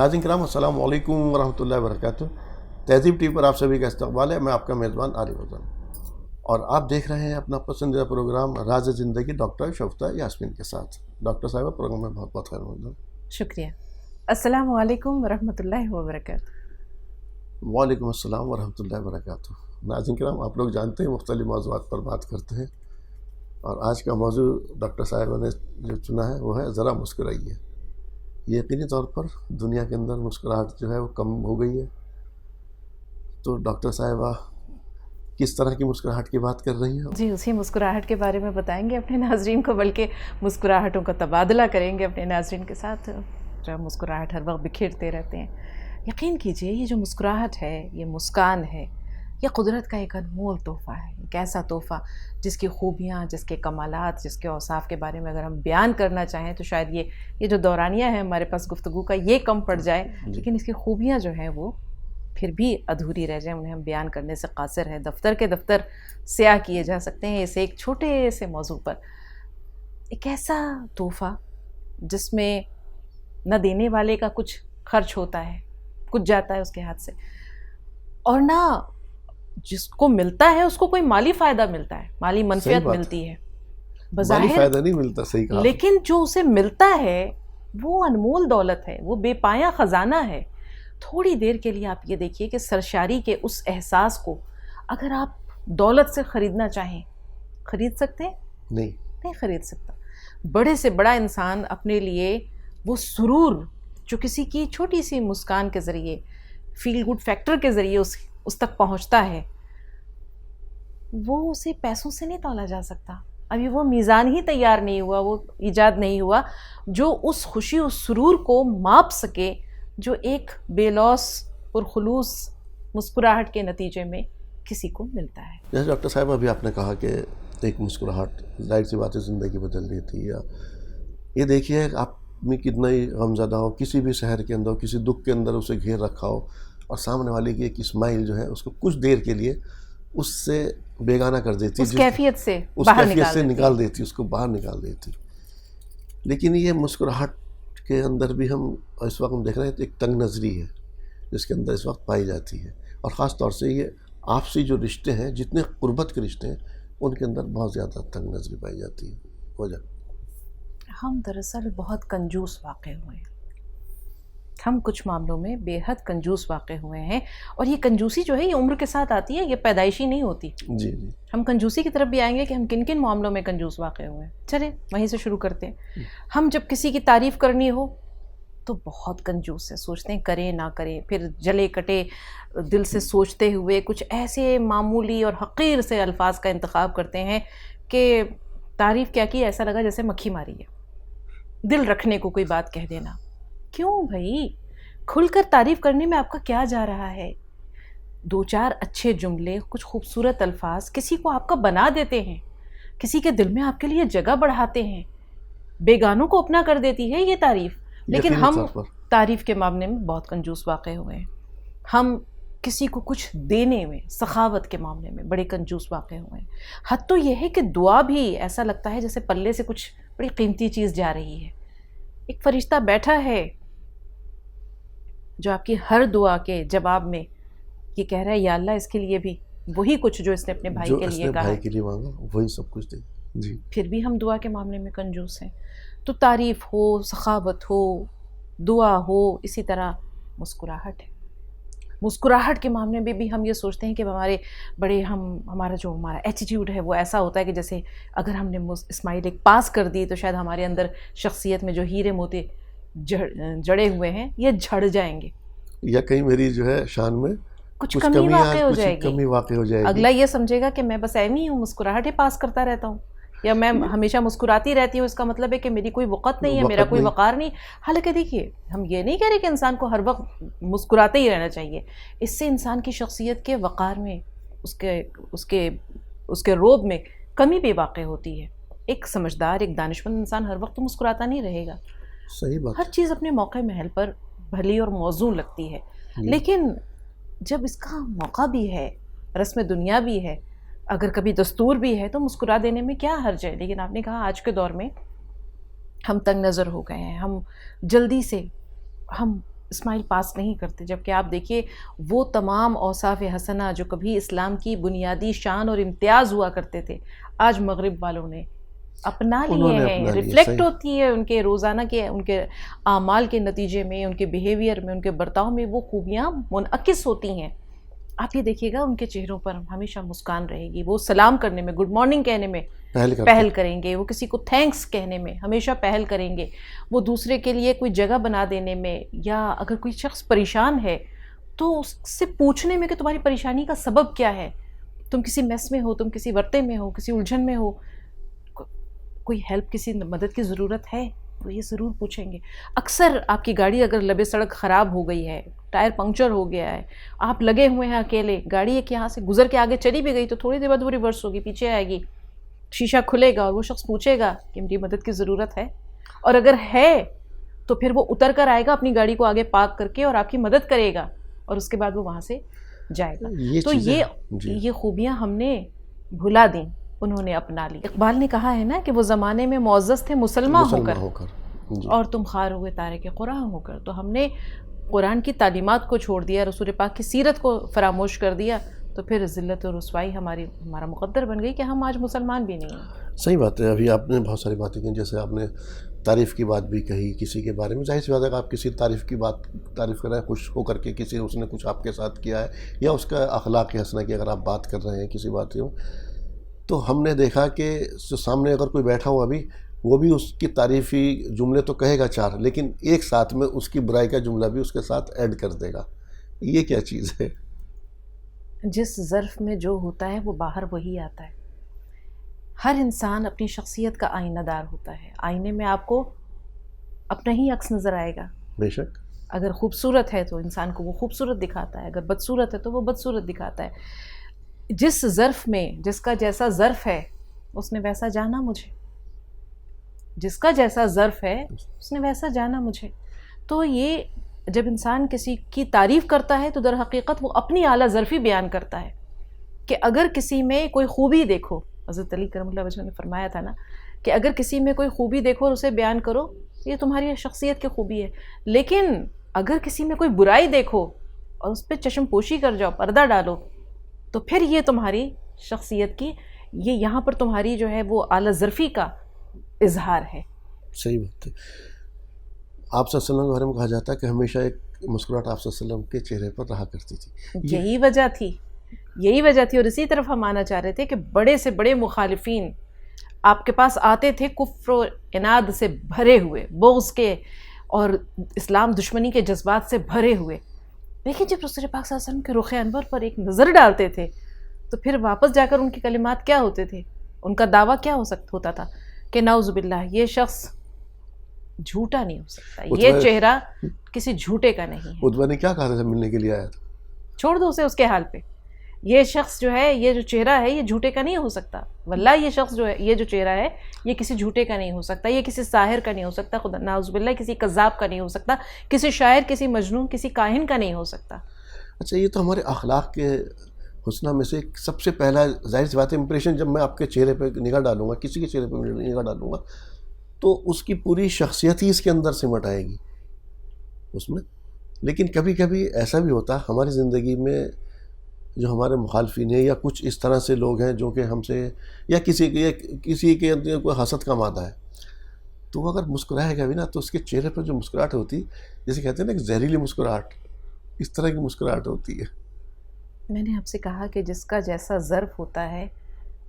ناظرین کرام السلام علیکم ورحمۃ اللہ وبرکاتہ. تہذیب ٹی وی پر آپ سبھی کا استقبال ہے. میں آپ کا میزبان عارف حسن اور آپ دیکھ رہے ہیں اپنا پسندیدہ پروگرام راز زندگی ڈاکٹر شفتہ یاسمین کے ساتھ. ڈاکٹر صاحبہ پروگرام میں بہت بہت خیر مقدم. شکریہ. السلام علیکم ورحمۃ اللہ وبرکاتہ. وعلیکم السلام ورحمۃ اللہ وبرکاتہ. ناظرین کرام آپ لوگ جانتے ہیں مختلف موضوعات پر بات کرتے ہیں اور آج کا موضوع ڈاکٹر صاحبہ نے جو چنا ہے وہ ہے ذرا مسکرائیے. یقینی طور پر دنیا کے اندر مسکراہٹ جو ہے وہ کم ہو گئی ہے. تو ڈاکٹر صاحبہ کس طرح کی مسکراہٹ کی بات کر رہی ہیں؟ جی اسی مسکراہٹ کے بارے میں بتائیں گے اپنے ناظرین کو، بلکہ مسکراہٹوں کا تبادلہ کریں گے اپنے ناظرین کے ساتھ جو مسکراہٹ ہر وقت بکھیرتے رہتے ہیں. یقین کیجئے یہ جو مسکراہٹ ہے، یہ مسکان ہے، یہ قدرت کا ایک انمول تحفہ ہے. ایک ایسا تحفہ جس کی خوبیاں، جس کے کمالات، جس کے اوصاف کے بارے میں اگر ہم بیان کرنا چاہیں تو شاید یہ جو دورانیہ ہے ہمارے پاس گفتگو کا یہ کم پڑ جائے، لیکن اس کی خوبیاں جو ہیں وہ پھر بھی ادھوری رہ جائیں، انہیں ہم بیان کرنے سے قاصر ہیں. دفتر کے دفتر سیاہ کیے جا سکتے ہیں اس ایک چھوٹے سے موضوع پر. ایک ایسا تحفہ جس میں نہ دینے والے کا کچھ خرچ ہوتا ہے، کچھ جاتا ہے اس کے ہاتھ سے، اور نہ جس کو ملتا ہے اس کو کوئی مالی فائدہ ملتا ہے، مالی منفعت ملتی ہے بظاہر، مالی فائدہ نہیں ملتا. صحیح کہا. لیکن جو اسے ملتا ہے وہ انمول دولت ہے، وہ بے پایہ خزانہ ہے. تھوڑی دیر کے لیے آپ یہ دیکھیے کہ سرشاری کے اس احساس کو اگر آپ دولت سے خریدنا چاہیں، خرید سکتے ہیں؟ نہیں خرید سکتا. بڑے سے بڑا انسان اپنے لیے وہ سرور جو کسی کی چھوٹی سی مسکان کے ذریعے، فیل گڈ فیکٹر کے ذریعے اس تک پہنچتا ہے، وہ اسے پیسوں سے نہیں تولا جا سکتا. ابھی وہ میزان ہی تیار نہیں ہوا، وہ ایجاد نہیں ہوا جو اس خوشی، اس سرور کو ماپ سکے جو ایک بے لوث اور خلوص مسکراہٹ کے نتیجے میں کسی کو ملتا ہے. جیسے ڈاکٹر صاحب ابھی آپ نے کہا کہ ایک مسکراہٹ ظاہر سی بات ہے زندگی بدل دیتی ہے. یہ دیکھیے آپ میں کتنا ہی غمزدہ ہو، کسی بھی شہر کے اندر ہو، کسی دکھ کے اندر اسے گھیر رکھا ہو، اور سامنے والے کی ایک اسمائل جو ہے اس کو کچھ دیر کے لیے اس سے بیگانہ کر دیتی، اس کیفیت سے نکال دیتی، اس کو باہر نکال دیتی. لیکن یہ مسکراہٹ کے اندر بھی ہم اس وقت دیکھ رہے ہیں تو ایک تنگ نظری ہے جس کے اندر اس وقت پائی جاتی ہے، اور خاص طور سے یہ آپسی جو رشتے ہیں، جتنے قربت کے رشتے ہیں، ان کے اندر بہت زیادہ تنگ نظری پائی جاتی ہے. وجہ ہم دراصل بہت کنجوس واقع ہوئے ہیں. ہم کچھ معاملوں میں بے حد کنجوس واقع ہوئے ہیں، اور یہ کنجوسی جو ہے یہ عمر کے ساتھ آتی ہے، یہ پیدائشی نہیں ہوتی. جی ہم کنجوسی کی طرف بھی آئیں گے کہ ہم کن کن معاملوں میں کنجوس واقع ہوئے ہیں. چلیں وہیں سے شروع کرتے ہیں. ہم جب کسی کی تعریف کرنی ہو تو بہت کنجوس ہے، سوچتے ہیں کریں نہ کریں، پھر جلے کٹے دل سے سوچتے ہوئے کچھ ایسے معمولی اور حقیر سے الفاظ کا انتخاب کرتے ہیں کہ تعریف کیا کی ایسا لگا جیسے مکھی ماری ہے. دل رکھنے کو کوئی بات کہہ دینا. کیوں بھائی؟ کھل کر تعریف کرنے میں آپ کا کیا جا رہا ہے؟ دو چار اچھے جملے، کچھ خوبصورت الفاظ کسی کو آپ کا بنا دیتے ہیں، کسی کے دل میں آپ کے لیے جگہ بڑھاتے ہیں، بیگانوں کو اپنا کر دیتی ہے یہ تعریف. لیکن ہم تعریف کے معاملے میں بہت کنجوس واقع ہوئے ہیں. ہم کسی کو کچھ دینے میں، سخاوت کے معاملے میں بڑے کنجوس واقع ہوئے ہیں. حد تو یہ ہے کہ دعا بھی ایسا لگتا ہے جیسے پلے سے کچھ بڑی قیمتی چیز جا رہی ہے. ایک فرشتہ بیٹھا ہے جو آپ کی ہر دعا کے جواب میں یہ کہہ رہا ہے یا اللہ اس کے لیے بھی وہی کچھ جو اس نے اپنے بھائی کے لیے کہا، بھائی کے لیے مانگا وہی سب کچھ دے. جی پھر بھی ہم دعا کے معاملے میں کنجوس ہیں. تو تعریف ہو، سخاوت ہو، دعا ہو، اسی طرح مسکراہٹ ہے. مسکراہٹ کے معاملے میں بھی ہم یہ سوچتے ہیں کہ ہمارا ایٹیٹیوڈ ہے وہ ایسا ہوتا ہے کہ جیسے اگر ہم نے اسمائل ایک پاس کر دی تو شاید ہمارے اندر شخصیت میں جو ہیرے موتی جڑے ہوئے ہیں یہ جھڑ جائیں گے، یا کہیں میری جو ہے شان میں کچھ کمی واقع ہو جائے گی. اگلا یہ سمجھے گا کہ میں بس ایویں ہی ہوں، مسکراہٹ ہی پاس کرتا رہتا ہوں، یا میں ہمیشہ مسکراتی رہتی ہوں، اس کا مطلب ہے کہ میری کوئی وقت نہیں ہے، میرا کوئی وقار نہیں. حالانکہ دیکھیے ہم یہ نہیں کہہ رہے کہ انسان کو ہر وقت مسکراتے ہی رہنا چاہیے. اس سے انسان کی شخصیت کے وقار میں، اس کے روب میں کمی بھی واقع ہوتی ہے. ایک سمجھدار، ایک دانشمند انسان ہر وقت مسکراتا نہیں رہے گا. صحیح بات. ہر چیز اپنے موقع محل پر بھلی اور موزوں لگتی ہے، لیکن جب اس کا موقع بھی ہے، رسم دنیا بھی ہے، اگر کبھی دستور بھی ہے تو مسکرا دینے میں کیا حرج ہے. لیکن آپ نے کہا آج کے دور میں ہم تنگ نظر ہو گئے ہیں، ہم جلدی سے ہم اسمائل پاس نہیں کرتے. جبکہ آپ دیکھیے وہ تمام اوصاف حسنہ جو کبھی اسلام کی بنیادی شان اور امتیاز ہوا کرتے تھے آج مغرب والوں نے اپنا لیے ہیں. ریفلیکٹ ہوتی ہے ان کے روزانہ کے ان کے اعمال کے نتیجے میں, ان کے بیہیویئر میں, ان کے برتاؤ میں وہ خوبیاں منعکس ہوتی ہیں. آپ یہ دیکھیے گا ان کے چہروں پر ہمیشہ مسکان رہے گی. وہ سلام کرنے میں, گڈ مارننگ کہنے میں پہل کریں گے, وہ کسی کو تھینکس کہنے میں ہمیشہ پہل کریں گے, وہ دوسرے کے لیے کوئی جگہ بنا دینے میں, یا اگر کوئی شخص پریشان ہے تو اس سے پوچھنے میں کہ تمہاری پریشانی کا سبب کیا ہے, تم کسی میس میں ہو, تم کسی ورطے میں ہو, کسی الجھن میں ہو, کوئی ہیلپ, کسی مدد کی ضرورت ہے, تو یہ ضرور پوچھیں گے. اکثر آپ کی گاڑی اگر لبے سڑک خراب ہو گئی ہے, ٹائر پنکچر ہو گیا ہے, آپ لگے ہوئے ہیں اکیلے, گاڑی ایک یہاں سے گزر کے آگے چلی بھی گئی تو تھوڑی دیر بعد وہ ریورس ہوگی, پیچھے آئے گی, شیشہ کھلے گا اور وہ شخص پوچھے گا کہ میری مدد کی ضرورت ہے, اور اگر ہے تو پھر وہ اتر کر آئے گا, اپنی گاڑی کو آگے پارک کر کے اور آپ کی مدد کرے گا, اور اس کے بعد وہ وہاں سے جائے گا. تو یہ خوبیاں ہم نے بھلا دیں, انہوں نے اپنا لی. اقبال نے کہا ہے نا کہ وہ زمانے میں معزز تھے مسلمان ہو کر اور تم خوار ہوئے تارک قرآن ہو کر. تو ہم نے قرآن کی تعلیمات کو چھوڑ دیا, رسول پاک کی سیرت کو فراموش کر دیا, تو پھر ذلت و رسوائی ہمارا مقدر بن گئی کہ ہم آج مسلمان بھی نہیں ہیں. صحیح بات ہے. ابھی آپ نے بہت ساری باتیں کی, جیسے آپ نے تعریف کی بات بھی کہی کسی کے بارے میں. ظاہر سی بات ہے کہ آپ کسی تعریف کر رہے ہیں خوش ہو کر کے, کسی اس نے کچھ آپ کے ساتھ کیا ہے, یا اس کا اخلاق حسنہ کی اگر آپ بات کر رہے ہیں کسی بات سے, تو ہم نے دیکھا کہ سامنے اگر کوئی بیٹھا ہوا بھی, وہ بھی اس کی تعریفی جملے تو کہے گا 4, لیکن ایک ساتھ میں اس کی برائی کا جملہ بھی اس کے ساتھ ایڈ کر دے گا. یہ کیا چیز ہے؟ جس ظرف میں جو ہوتا ہے وہ باہر وہی آتا ہے. ہر انسان اپنی شخصیت کا آئینہ دار ہوتا ہے. آئینے میں آپ کو اپنا ہی عکس نظر آئے گا. بے شک. اگر خوبصورت ہے تو انسان کو وہ خوبصورت دکھاتا ہے, اگر بدصورت ہے تو وہ بدصورت دکھاتا ہے. جس ظرف میں جس کا جیسا ظرف ہے اس نے ویسا جانا مجھے, جس کا جیسا ظرف ہے اس نے ویسا جانا مجھے. تو یہ جب انسان کسی کی تعریف کرتا ہے تو در حقیقت وہ اپنی اعلیٰ ظرفی بیان کرتا ہے, کہ اگر کسی میں کوئی خوبی دیکھو, حضرت علی کرم اللہ وجہہ نے فرمایا تھا نا کہ اگر کسی میں کوئی خوبی دیکھو اور اسے بیان کرو, یہ تمہاری شخصیت کی خوبی ہے. لیکن اگر کسی میں کوئی برائی دیکھو اور اس پہ چشم پوشی کر جاؤ, پردہ ڈالو, تو پھر یہ تمہاری شخصیت کی, یہ یہاں پر تمہاری جو ہے وہ اعلیٰ ظرفی کا اظہار ہے. صحیح بات ہے. آپ صلی اللہ علیہ وسلم کے بارے میں کہا جاتا ہے کہ ہمیشہ ایک مسکراہٹ آپ صلی اللہ علیہ وسلم کے چہرے پر رہا کرتی تھی. یہی وجہ تھی. اور اسی طرف ہم آنا چاہ رہے تھے کہ بڑے سے بڑے مخالفین آپ کے پاس آتے تھے کفر و عناد سے بھرے ہوئے, بغض کے اور اسلام دشمنی کے جذبات سے بھرے ہوئے, لیکن جب رسول پاک صلی اللہ علیہ وسلم کے رخ انور پر ایک نظر ڈالتے تھے تو پھر واپس جا کر ان کے کلمات کیا ہوتے تھے, ان کا دعویٰ کیا ہوتا تھا کہ نعوذ باللہ یہ شخص جھوٹا نہیں ہو سکتا, یہ چہرہ کسی جھوٹے کا نہیں ہے. عتبہ نے کیا کہا تھا جب ملنے کے لیے آیا تھا؟ چھوڑ دو اسے اس کے حال پہ, یہ شخص جو ہے, یہ جو چہرہ ہے یہ جھوٹے کا نہیں ہو سکتا. واللہ یہ شخص جو ہے, یہ جو چہرہ ہے یہ کسی جھوٹے کا نہیں ہو سکتا, یہ کسی ساحر کا نہیں ہو سکتا, خدا نعوذ باللہ کسی کذاب کا نہیں ہو سکتا, کسی شاعر, کسی مجنون, کسی کاہن کا نہیں ہو سکتا. اچھا, یہ تو ہمارے اخلاق کے حسنہ میں سے سب سے پہلا ظاہر سی بات ہے امپریشن. جب میں آپ کے چہرے پہ نگاہ ڈالوں گا, کسی کے چہرے پہ نگاہ ڈالوں گا, تو اس کی پوری شخصیت ہی اس کے اندر سمٹ آئے گی اس میں. لیکن کبھی کبھی ایسا بھی ہوتا ہے ہماری زندگی میں, جو ہمارے مخالفین ہیں یا کچھ اس طرح سے لوگ ہیں جو کہ ہم سے یا کسی کے اندر کوئی حسد کا مادہ ہے, تو وہ اگر مسکرائے گا بھی نا تو اس کے چہرے پر جو مسکراہٹ ہوتی, جیسے کہتے ہیں نا ایک زہریلی مسکراہٹ, اس طرح کی مسکراہٹ ہوتی ہے. میں نے آپ سے کہا کہ جس کا جیسا ظرف ہوتا ہے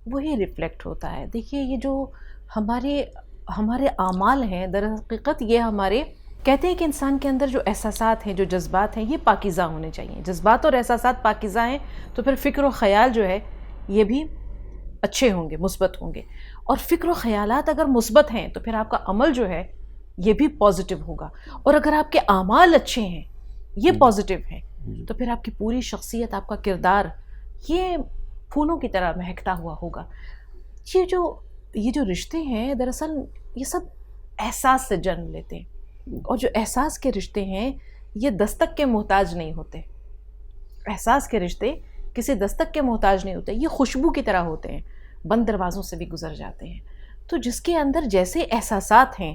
وہی ریفلیکٹ ہوتا ہے. دیکھیے یہ جو ہمارے اعمال ہیں در حقیقت یہ ہمارے, کہتے ہیں کہ انسان کے اندر جو احساسات ہیں, جو جذبات ہیں, یہ پاکیزہ ہونے چاہیے. جذبات اور احساسات پاکیزہ ہیں تو پھر فکر و خیال جو ہے یہ بھی اچھے ہوں گے, مثبت ہوں گے. اور فکر و خیالات اگر مثبت ہیں تو پھر آپ کا عمل جو ہے یہ بھی پازیٹیو ہوگا. اور اگر آپ کے اعمال اچھے ہیں, یہ پازیٹیو ہیں, تو پھر آپ کی پوری شخصیت, آپ کا کردار یہ پھولوں کی طرح مہکتا ہوا ہوگا. یہ جو رشتے ہیں دراصل یہ سب احساس سے جنم لیتے ہیں, اور جو احساس کے رشتے ہیں یہ دستک کے محتاج نہیں ہوتے. احساس کے رشتے کسی دستک کے محتاج نہیں ہوتے, یہ خوشبو کی طرح ہوتے ہیں, بند دروازوں سے بھی گزر جاتے ہیں. تو جس کے اندر جیسے احساسات ہیں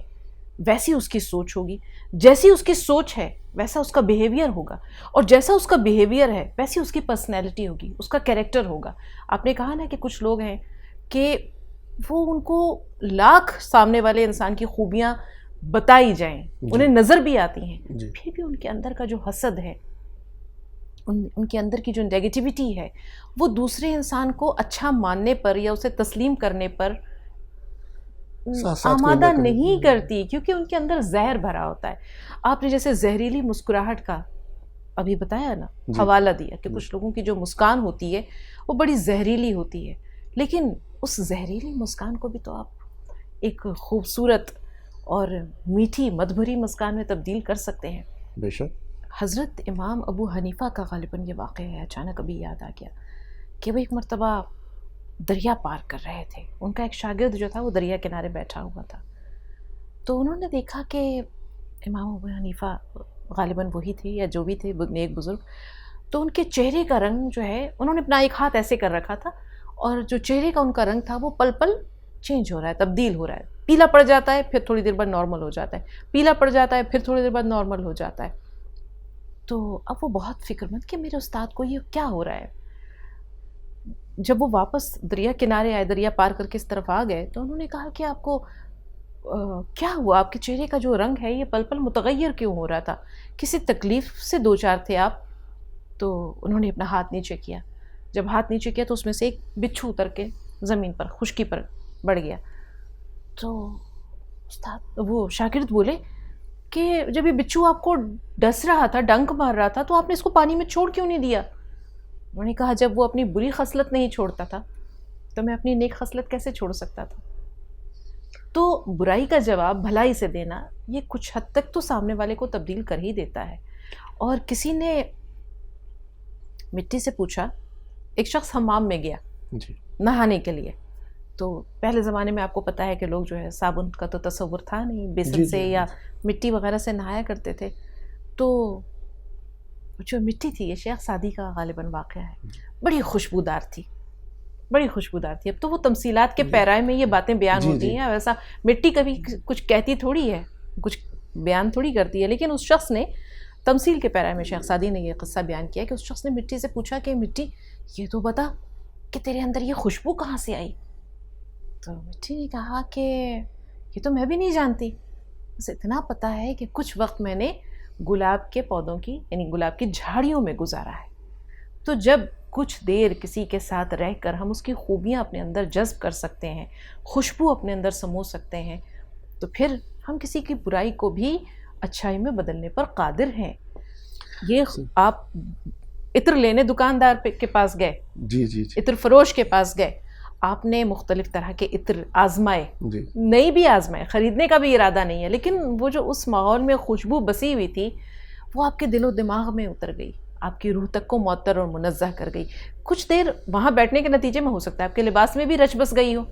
ویسی اس کی سوچ ہوگی, جیسی اس کی سوچ ہے ویسا اس کا بیہیویئر ہوگا، اور جیسا اس کا بیہیویئر ہے ویسی اس کی پرسنالٹی ہوگی، اس کا کیریکٹر ہوگا. آپ نے کہا نا کہ کچھ لوگ ہیں کہ وہ ان کو لاکھ سامنے والے انسان کی خوبیاں بتائی جائیں، انہیں نظر بھی آتی ہیں، پھر بھی ان کے اندر کا جو حسد ہے، ان کے اندر کی جو نیگیٹیوٹی ہے، وہ دوسرے انسان کو اچھا ماننے پر یا اسے تسلیم کرنے پر آمادہ نہیں کرتی، کیونکہ ان کے اندر زہر بھرا ہوتا ہے. آپ نے جیسے زہریلی مسکراہٹ کا ابھی بتایا نا، حوالہ دیا کہ کچھ لوگوں کی جو مسکان ہوتی ہے وہ بڑی زہریلی ہوتی ہے، لیکن اس زہریلی مسکان کو بھی تو آپ ایک خوبصورت اور میٹھی مدبھری مسکان میں تبدیل کر سکتے ہیں. بے شک. حضرت امام ابو حنیفہ کا غالباً یہ واقعہ ہے، اچانک ابھی یاد آ گیا کہ وہ ایک مرتبہ دریا پار کر رہے تھے. ان کا ایک شاگرد جو تھا وہ دریا کنارے بیٹھا ہوا تھا، تو انہوں نے دیکھا کہ امام ابو حنیفہ غالباً وہی تھے یا جو بھی تھے نیک بزرگ، تو ان کے چہرے کا رنگ جو ہے، انہوں نے اپنا ایک ہاتھ ایسے کر رکھا تھا اور جو چہرے کا ان کا رنگ تھا وہ پل پل چینج ہو رہا ہے، تبدیل ہو رہا ہے. پیلا پڑ جاتا ہے، پھر تھوڑی دیر بعد نارمل ہو جاتا ہے، پیلا پڑ جاتا ہے، پھر تھوڑی دیر بعد نارمل ہو جاتا ہے. تو اب وہ بہت فکر مند کہ میرے استاد کو یہ کیا ہو رہا ہے. جب وہ واپس دریا کنارے آئے، دریا پار کر کے اس طرف آ گئے، تو انہوں نے کہا کہ آپ کو کیا ہوا، آپ کے چہرے کا جو رنگ ہے یہ پل پل متغیر کیوں ہو رہا تھا، کسی تکلیف سے دو چار تھے آپ؟ تو انہوں نے اپنا ہاتھ نیچے کیا. جب ہاتھ نیچے کیا تو اس میں سے ایک بچھو اتر کے زمین پر خشکی پر بڑھ گیا. تو استاد وہ شاگرد بولے کہ جب یہ بچھو آپ کو ڈس رہا تھا، ڈنک مار رہا تھا، تو آپ نے اس کو پانی میں چھوڑ کیوں نہیں دیا؟ انہوں نے کہا جب وہ اپنی بری خصلت نہیں چھوڑتا تھا تو میں اپنی نیک خصلت کیسے چھوڑ سکتا تھا؟ تو برائی کا جواب بھلائی سے دینا یہ کچھ حد تک تو سامنے والے کو تبدیل کر ہی دیتا ہے. اور کسی نے مٹی سے پوچھا، ایک شخص حمام میں گیا نہانے کے لیے، تو پہلے زمانے میں آپ کو پتہ ہے کہ لوگ جو ہے صابن کا تو تصور تھا نہیں، بیسن سے یا مٹی وغیرہ سے نہایا کرتے تھے. تو جو مٹی تھی، یہ شیخ سعدی کا غالباً واقعہ ہے، بڑی خوشبودار تھی، بڑی خوشبودار تھی. اب تو وہ تمثیلات کے پیرائے میں یہ باتیں بیان ہوتی ہیں، ویسا مٹی کبھی کچھ کہتی تھوڑی ہے، کچھ بیان تھوڑی کرتی ہے. لیکن اس شخص نے تمثیل کے پیرائے میں شیخ سعدی نے یہ قصہ بیان کیا کہ اس شخص نے مٹی سے پوچھا کہ مٹی یہ تو بتا کہ تیرے اندر یہ خوشبو کہاں سے آئی؟ تو مٹی نے کہا کہ یہ تو میں بھی نہیں جانتی، بس اتنا پتہ ہے کہ کچھ وقت میں نے گلاب کے پودوں کی یعنی گلاب کی جھاڑیوں میں گزارا ہے. تو جب کچھ دیر کسی کے ساتھ رہ کر ہم اس کی خوبیاں اپنے اندر جذب کر سکتے ہیں، خوشبو اپنے اندر سمو سکتے ہیں، تو پھر ہم کسی کی برائی کو بھی اچھائی میں بدلنے پر قادر ہیں. یہ آپ عطر لینے دکاندار کے پاس گئے، عطر فروش کے پاس گئے، آپ نے مختلف طرح کے عطر آزمائے، نہیں بھی آزمائے، خریدنے کا بھی ارادہ نہیں ہے، لیکن وہ جو اس ماحول میں خوشبو بسی ہوئی تھی وہ آپ کے دل و دماغ میں اتر گئی، آپ کی روح تک کو معطر اور منزہ کر گئی. کچھ دیر وہاں بیٹھنے کے نتیجے میں ہو سکتا ہے آپ کے لباس میں بھی رچ بس گئی ہو.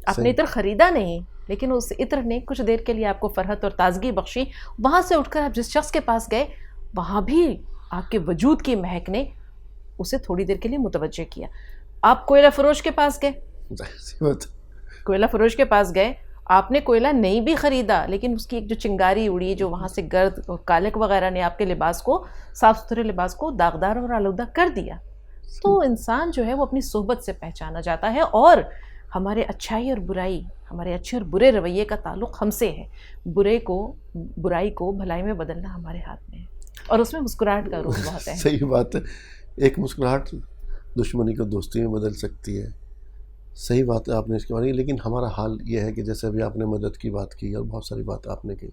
آپ نے عطر خریدا نہیں، لیکن اس عطر نے کچھ دیر کے لیے آپ کو فرحت اور تازگی بخشی. وہاں سے اٹھ کر آپ جس شخص کے پاس گئے وہاں بھی آپ کے وجود کی مہک نے اسے تھوڑی دیر کے لیے متوجہ کیا. آپ کوئلہ فروش کے پاس گئے، کوئلہ فروش کے پاس گئے، آپ نے کوئلہ نہیں بھی خریدا، لیکن اس کی ایک جو چنگاری اڑی، جو وہاں سے گرد اور کالک وغیرہ نے آپ کے لباس کو، صاف ستھرے لباس کو داغدار اور آلودہ کر دیا. تو انسان جو ہے وہ اپنی صحبت سے پہچانا جاتا ہے، اور ہمارے اچھائی اور برائی، ہمارے اچھے اور برے رویے کا تعلق ہم سے ہے. برائی کو بھلائی میں بدلنا ہمارے ہاتھ میں ہے، اور اس میں مسکراہٹ کا رول بہت ہے. صحیح بات ہے، ایک مسکراہٹ دشمنی کو دوستی میں بدل سکتی ہے. صحیح بات ہے آپ نے اس کے بارے میں. لیکن ہمارا حال یہ ہے کہ جیسے ابھی آپ نے مدد کی بات کی اور بہت ساری بات آپ نے کی،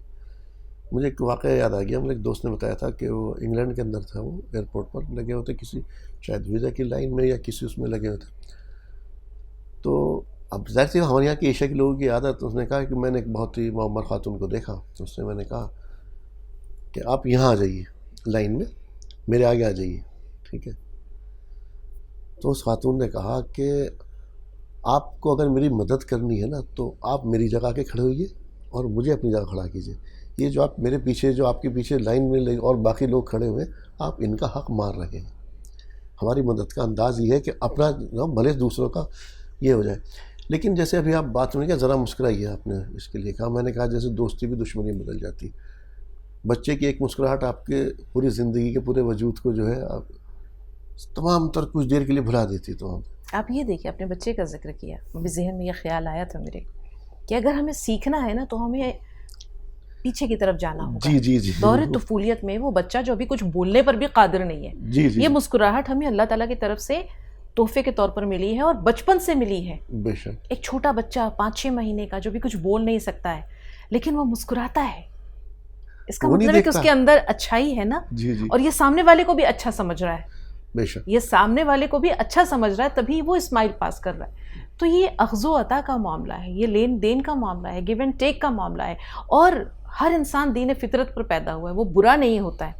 مجھے ایک واقعہ یاد آ گیا. مجھے ایک دوست نے بتایا تھا کہ وہ انگلینڈ کے اندر تھا، وہ ایئرپورٹ پر لگے ہوتے کسی شاید ویزا کی لائن میں یا کسی اس میں لگے ہوتے. تو اب ظاہر سی ہمارے یہاں کی ایشیا کے لوگوں کی عادت، اس نے کہا کہ میں نے ایک بہت ہی معمر خاتون کو دیکھا، تو اس سے میں نے کہا کہ آپ یہاں آ جائیے لائن میں، میرے آگے آ جائیے، ٹھیک ہے. تو اس خاتون نے کہا کہ آپ کو اگر میری مدد کرنی ہے نا تو آپ میری جگہ کے کھڑے ہوئیے اور مجھے اپنی جگہ کھڑا کیجیے. یہ جو آپ میرے پیچھے، جو آپ کے پیچھے لائن میں اور باقی لوگ کھڑے ہوئے، آپ ان کا حق مار رہے ہیں. ہماری مدد کا انداز یہ ہے کہ اپنا بھلے دوسروں کا یہ ہو جائے. لیکن جیسے ابھی آپ بات سنیں کہ ذرا مسکرائیے، آپ نے اس کے لیے کہا. میں نے کہا جیسے دوستی بھی دشمنی بدل جاتی. بچے کی ایک مسکراہٹ آپ کے پوری زندگی کے پورے وجود کو جو ہے آپ تمام تر کچھ دیر کے لیے بھلا دیتی. تو آپ یہ دیکھیں، اپنے بچے کا ذکر کیا، مجھے ذہن میں یہ خیال آیا تھا میرے کہ اگر ہمیں سیکھنا ہے نا تو ہمیں پیچھے کی طرف جانا ہوگا. جی جی جی دور طفولیت میں وہ بچہ جو ابھی کچھ بولنے پر بھی قادر نہیں ہے، جی جی یہ مسکراہٹ ہمیں اللہ تعالیٰ کی طرف سے تحفے کے طور پر ملی ہے اور بچپن سے ملی ہے. بے شک. ایک چھوٹا بچہ 5-6 مہینے کا جو بھی کچھ بول نہیں سکتا ہے لیکن وہ مسکراتا ہے، اس کا وہ نہیں مطلب ہے کہ دیکھتا. اس کے اندر اچھائی ہے نا، جی جی اور یہ سامنے والے کو بھی اچھا سمجھ رہا ہے، بے شک. یہ سامنے والے کو بھی اچھا سمجھ رہا ہے، تبھی وہ اسمائل پاس کر رہا ہے. تو یہ اخذ و عطا کا معاملہ ہے، یہ لین دین کا معاملہ ہے، گیو اینڈ ٹیک کا معاملہ ہے. اور ہر انسان دین فطرت پر پیدا ہوا ہے، وہ برا نہیں ہوتا ہے.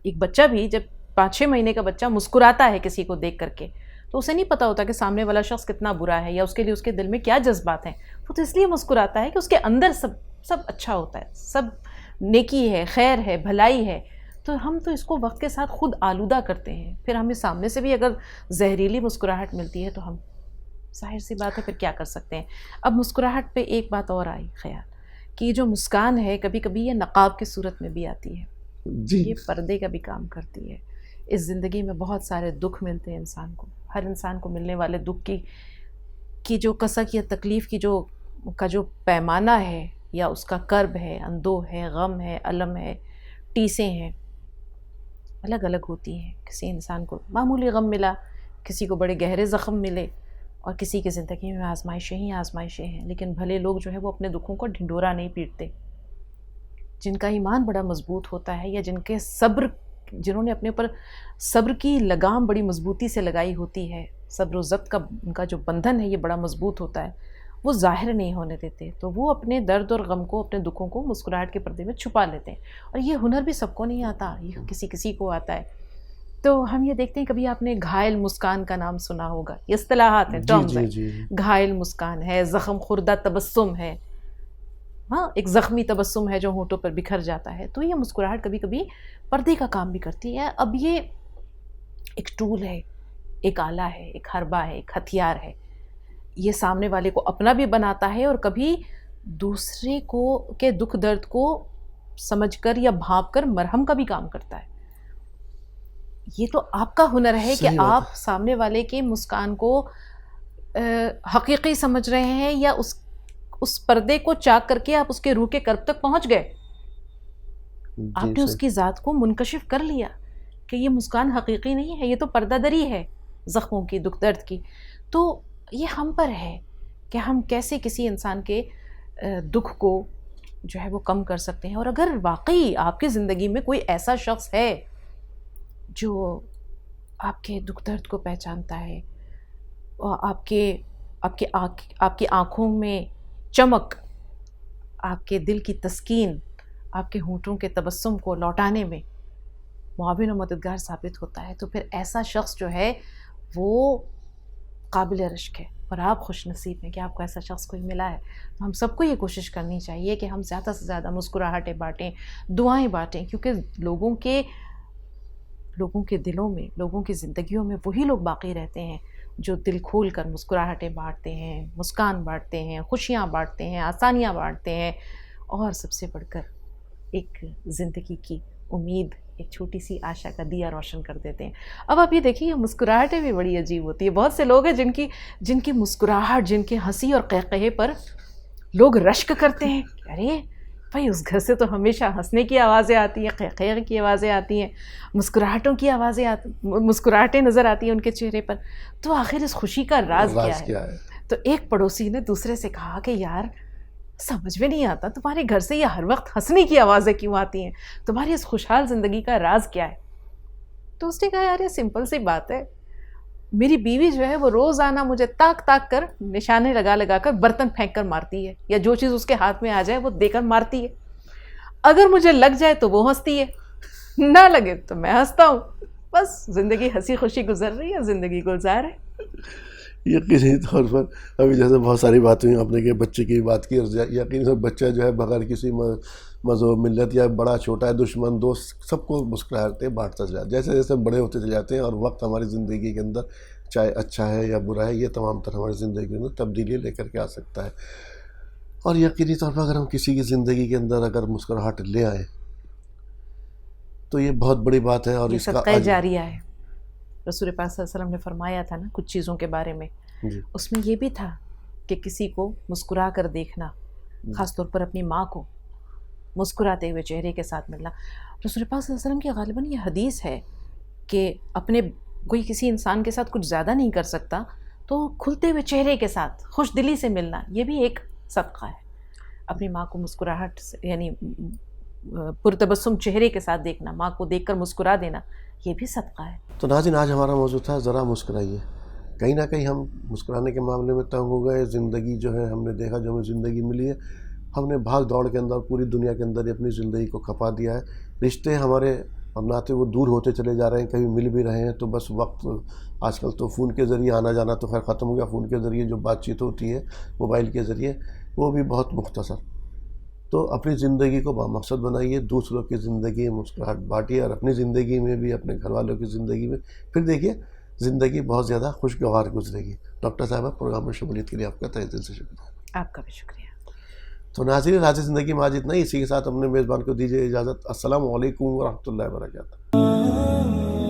ایک بچہ بھی جب 5-6 مہینے کا بچہ مسکراتا ہے کسی کو دیکھ کر کے تو اسے نہیں پتا ہوتا کہ سامنے والا شخص کتنا برا ہے یا اس کے لیے اس کے دل میں کیا جذبات ہیں. وہ تو اس لیے مسکراتا ہے کہ اس کے اندر سب اچھا ہوتا ہے، سب نیکی ہے، خیر ہے، بھلائی ہے. تو ہم تو اس کو وقت کے ساتھ خود آلودہ کرتے ہیں، پھر ہمیں سامنے سے بھی اگر زہریلی مسکراہٹ ملتی ہے تو ہم ظاہر سی بات ہے پھر کیا کر سکتے ہیں. اب مسکراہٹ پہ ایک بات اور آئی خیال کہ یہ جو مسکان ہے کبھی کبھی یہ نقاب کی صورت میں بھی آتی ہے، جی یہ پردے کا بھی کام کرتی ہے. اس زندگی میں بہت سارے دکھ ملتے ہیں انسان کو، ہر انسان کو ملنے والے دکھ کی جو کسک یا تکلیف کی جو پیمانہ ہے یا اس کا کرب ہے، اندوہ ہے، غم ہے، الم ہے، ٹیسیں ہیں، الگ الگ ہوتی ہیں. کسی انسان کو معمولی غم ملا، کسی کو بڑے گہرے زخم ملے، اور کسی کی زندگی میں آزمائشیں ہی آزمائشیں ہیں. لیکن بھلے لوگ جو ہے وہ اپنے دکھوں کو ڈھنڈورا نہیں پیٹتے. جن کا ایمان بڑا مضبوط ہوتا ہے یا جنہوں نے اپنے اوپر صبر کی لگام بڑی مضبوطی سے لگائی ہوتی ہے، صبر و ضبط کا ان کا جو بندھن ہے یہ بڑا مضبوط ہوتا ہے، وہ ظاہر نہیں ہونے دیتے. تو وہ اپنے درد اور غم کو، اپنے دکھوں کو مسکراہٹ کے پردے میں چھپا لیتے ہیں. اور یہ ہنر بھی سب کو نہیں آتا، یہ کسی کو آتا ہے. تو ہم یہ دیکھتے ہیں، کبھی آپ نے گھائل مسکان کا نام سنا ہوگا، یہ اصطلاحات ہیں، ٹرمز ہیں. گھائل مسکان ہے، زخم خوردہ تبسم ہے، ہاں ایک زخمی تبسم ہے جو ہونٹوں پر بکھر جاتا ہے. تو یہ مسکراہٹ کبھی کبھی پردے کا کام بھی کرتی ہے. اب یہ ایک ٹول ہے، ایک آلہ ہے، ایک حربہ ہے، ایک ہتھیار ہے. یہ سامنے والے کو اپنا بھی بناتا ہے اور کبھی دوسرے کو کے دکھ درد کو سمجھ کر یا بھانپ کر مرہم کا بھی کام کرتا ہے. یہ تو آپ کا ہنر ہے کہ آپ سامنے والے کے مسکان کو حقیقی سمجھ رہے ہیں یا اس پردے کو چاک کر کے آپ اس کے روح کے کرب تک پہنچ گئے. آپ نے اس کی ذات کو منکشف کر لیا کہ یہ مسکان حقیقی نہیں ہے، یہ تو پردہ دری ہے زخموں کی، دکھ درد کی. تو یہ ہم پر ہے کہ ہم کیسے کسی انسان کے دکھ کو جو ہے وہ کم کر سکتے ہیں. اور اگر واقعی آپ کی زندگی میں کوئی ایسا شخص ہے جو آپ کے دکھ درد کو پہچانتا ہے، آپ کی آنکھوں میں چمک، آپ کے دل کی تسکین، آپ کے ہونٹوں کے تبسم کو لوٹانے میں معاون و مددگار ثابت ہوتا ہے، تو پھر ایسا شخص جو ہے وہ قابل رشک ہے. اور آپ خوش نصیب ہیں کہ آپ کو ایسا شخص کوئی ملا ہے. تو ہم سب کو یہ کوشش کرنی چاہیے کہ ہم زیادہ سے زیادہ مسکراہٹیں بانٹیں، دعائیں بانٹیں، کیونکہ لوگوں کے دلوں میں، لوگوں کی زندگیوں میں وہی لوگ باقی رہتے ہیں جو دل کھول کر مسکراہٹیں بانٹتے ہیں، مسکان بانٹتے ہیں، خوشیاں بانٹتے ہیں، آسانیاں بانٹتے ہیں، اور سب سے بڑھ کر ایک زندگی کی امید، ایک چھوٹی سی آشا کا دیا روشن کر دیتے ہیں. اب آپ یہ دیکھیں، یہ مسکراہٹیں بھی بڑی عجیب ہوتی ہے. بہت سے لوگ ہیں جن کی مسکراہٹ، جن کے ہنسی اور قہقہے پر لوگ رشک کرتے ہیں. ارے بھائی، اس گھر سے تو ہمیشہ ہنسنے کی آوازیں آتی ہیں، قہقہے کی آوازیں آتی ہیں، مسکراہٹوں کی آوازیں مسکراہٹیں نظر آتی ہیں ان کے چہرے پر. تو آخر اس خوشی کا راز کیا ہے؟ تو ایک پڑوسی نے دوسرے سے کہا کہ یار، سمجھ میں نہیں آتا تمہارے گھر سے یہ ہر وقت ہنسنے کی آوازیں کیوں آتی ہیں، تمہاری اس خوشحال زندگی کا راز کیا ہے؟ تو اس نے کہا یار، یہ سمپل سی بات ہے، میری بیوی جو ہے وہ روزانہ مجھے تاک تاک کر، نشانے لگا کر برتن پھینک کر مارتی ہے، یا جو چیز اس کے ہاتھ میں آ جائے وہ دے کر مارتی ہے. اگر مجھے لگ جائے تو وہ ہنستی ہے، نہ لگے تو میں ہنستا ہوں. بس زندگی ہنسی خوشی گزر رہی ہے، زندگی گلزار ہے. یقینی طور پر ابھی جیسے بہت ساری باتیں ہوئی، اپنے کے بچے کی بات کی، یقینی طور بچہ جو ہے بغیر کسی مذہب، ملت یا بڑا چھوٹا ہے، دشمن دوست، سب کو مسکراہٹیں بانٹتا چلا. جیسے جیسے بڑے ہوتے چلے جاتے ہیں اور وقت ہماری زندگی کے اندر چاہے اچھا ہے یا برا ہے، یہ تمام طرح ہماری زندگی کے اندر تبدیلی لے کر کے آ سکتا ہے. اور یقینی طور پر اگر ہم کسی کی زندگی کے اندر اگر مسکراہٹ لے آئیں تو یہ بہت بڑی بات ہے. اور یہ اس کا صدقہ جاریہ ہے. رسول پاک صلی اللہ علیہ وسلم نے فرمایا تھا نا کچھ چیزوں کے بارے میں, جی اس میں یہ بھی تھا کہ کسی کو مسکرا کر دیکھنا, خاص طور پر اپنی ماں کو مسکراتے ہوئے چہرے کے ساتھ ملنا. رسول پاک صلی اللہ علیہ وسلم کی غالباً یہ حدیث ہے کہ اپنے کوئی کسی انسان کے ساتھ کچھ زیادہ نہیں کر سکتا تو کھلتے ہوئے چہرے کے ساتھ خوش دلی سے ملنا یہ بھی ایک صدقہ ہے. اپنی ماں کو مسکراہٹ سے یعنی پرتبسم چہرے کے ساتھ دیکھنا, ماں کو دیکھ کر مسکرا دینا, یہ بھی صدقہ ہے. تو ناظرین آج ہمارا موضوع تھا ذرا مسکرائیے. کہیں نہ کہیں ہم مسکرانے کے معاملے میں تنگ ہو گئے. زندگی جو ہے ہم نے دیکھا جو ہمیں زندگی ملی ہے ہم نے بھاگ دوڑ کے اندر پوری دنیا کے اندر ہی اپنی زندگی کو کھپا دیا ہے. رشتے ہمارے اب ناتے وہ دور ہوتے چلے جا رہے ہیں, کبھی مل بھی رہے ہیں تو بس وقت آج کل تو فون کے ذریعے آنا جانا تو خیر ختم ہو گیا. فون کے ذریعے جو بات چیت ہوتی ہے موبائل کے ذریعے وہ بھی بہت مختصر. تو اپنی زندگی کو بامقصد بنائیے, دوسروں کی زندگی میں مسکراہٹ بانٹیے اور اپنی زندگی میں بھی اپنے گھر والوں کی زندگی میں, پھر دیکھیے زندگی بہت زیادہ خوشگوار گزرے گی. ڈاکٹر صاحبہ پروگرام میں شمولیت کے لیے آپ کا تہہ دل سے شکریہ. آپ کا بھی شکریہ. تو ناظرین راز زندگی میں آج اتنا ہی. اسی کے ساتھ اپنے میزبان کو دیجیے اجازت. السلام علیکم ورحمۃ اللہ وبرکاتہ.